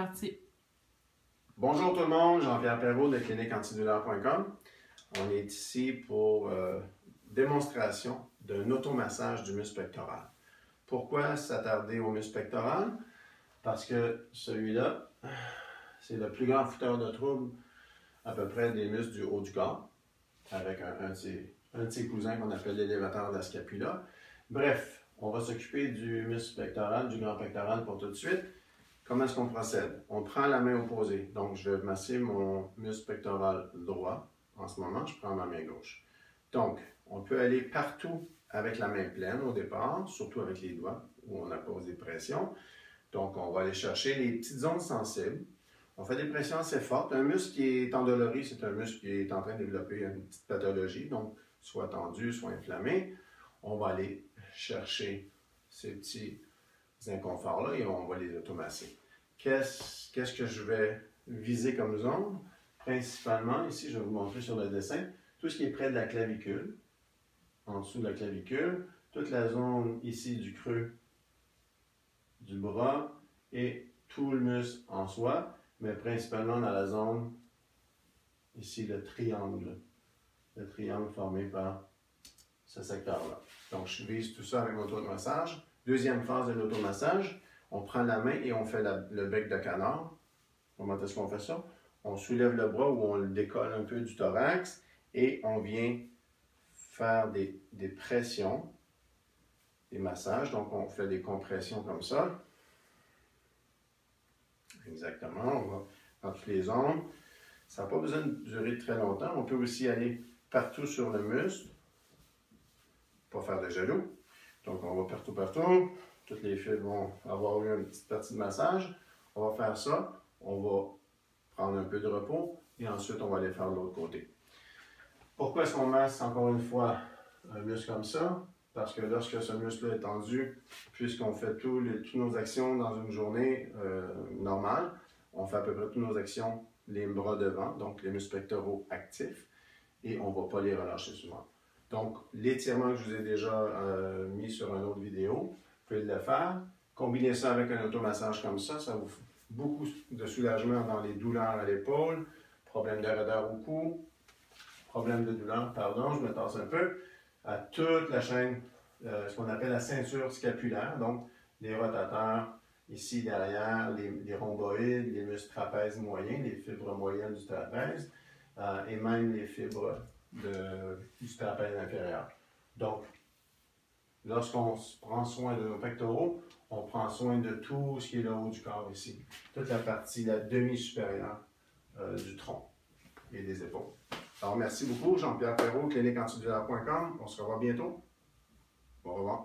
parti. Bonjour tout le monde, Jean-Pierre Perrault de cliniqueantidouleur.com. On est ici pour démonstration d'un automassage du muscle pectoral. Pourquoi s'attarder au muscle pectoral? Parce que celui-là, c'est le plus grand fouteur de troubles à peu près des muscles du haut du corps, avec un de ses cousins qu'on appelle l'élévateur de la scapula. Bref, on va s'occuper du muscle pectoral, du grand pectoral pour tout de suite. Comment est-ce qu'on procède? On prend la main opposée. Donc, je vais masser mon muscle pectoral droit. En ce moment, je prends ma main gauche. Donc, on peut aller partout avec la main pleine au départ, surtout avec les doigts, où on appose des pressions. Donc, on va aller chercher les petites zones sensibles. On fait des pressions assez fortes. Un muscle qui est endolori, c'est un muscle qui est en train de développer une petite pathologie, donc soit tendu, soit inflammé. On va aller chercher ces petits inconforts-là et on va les automasser. Qu'est-ce que je vais viser comme zone? Principalement, ici, je vais vous montrer sur le dessin, tout ce qui est près de la clavicule, en dessous de la clavicule, toute la zone ici du creux du bras et tout le muscle en soi, mais principalement dans la zone, ici, le triangle formé par ce secteur-là. Donc, je vise tout ça avec mon automassage. Deuxième phase de l'automassage, on prend la main et on fait le bec de canard. Comment est-ce qu'on fait ça? On soulève le bras ou on le décolle un peu du thorax et on vient faire des pressions, des massages. Donc, on fait des compressions comme ça. Exactement, on va dans toutes les zones. Ça n'a pas besoin de durer très longtemps. On peut aussi aller partout sur le muscle. Pas faire de genoux. Donc, on va partout. Toutes les fils vont avoir eu une petite partie de massage. On va faire ça. On va prendre un peu de repos et ensuite, on va aller faire de l'autre côté. Pourquoi est-ce qu'on masse encore une fois un muscle comme ça? Parce que lorsque ce muscle-là est tendu, puisqu'on fait toutes nos actions dans une journée normale, on fait à peu près toutes nos actions les bras devant, donc les muscles pectoraux actifs, et on ne va pas les relâcher souvent. Donc, l'étirement que je vous ai déjà mis sur une autre vidéo, vous pouvez le faire. Combinez ça avec un automassage comme ça vous fait beaucoup de soulagement dans les douleurs à l'épaule, problème de raideur au cou, problème de douleur, pardon, je me tasse un peu, à toute la chaîne, ce qu'on appelle la ceinture scapulaire, donc les rotateurs, ici derrière, les rhomboïdes, les muscles trapèzes moyens, les fibres moyennes du trapèze, et même les fibres du trapèze inférieur. Donc, lorsqu'on prend soin de nos pectoraux, on prend soin de tout ce qui est le haut du corps ici. Toute la partie, la demi-supérieure du tronc et des épaules. Alors, merci beaucoup, Jean-Pierre Perrault, cliniqueantidouleur.com. On se revoit bientôt. Au revoir.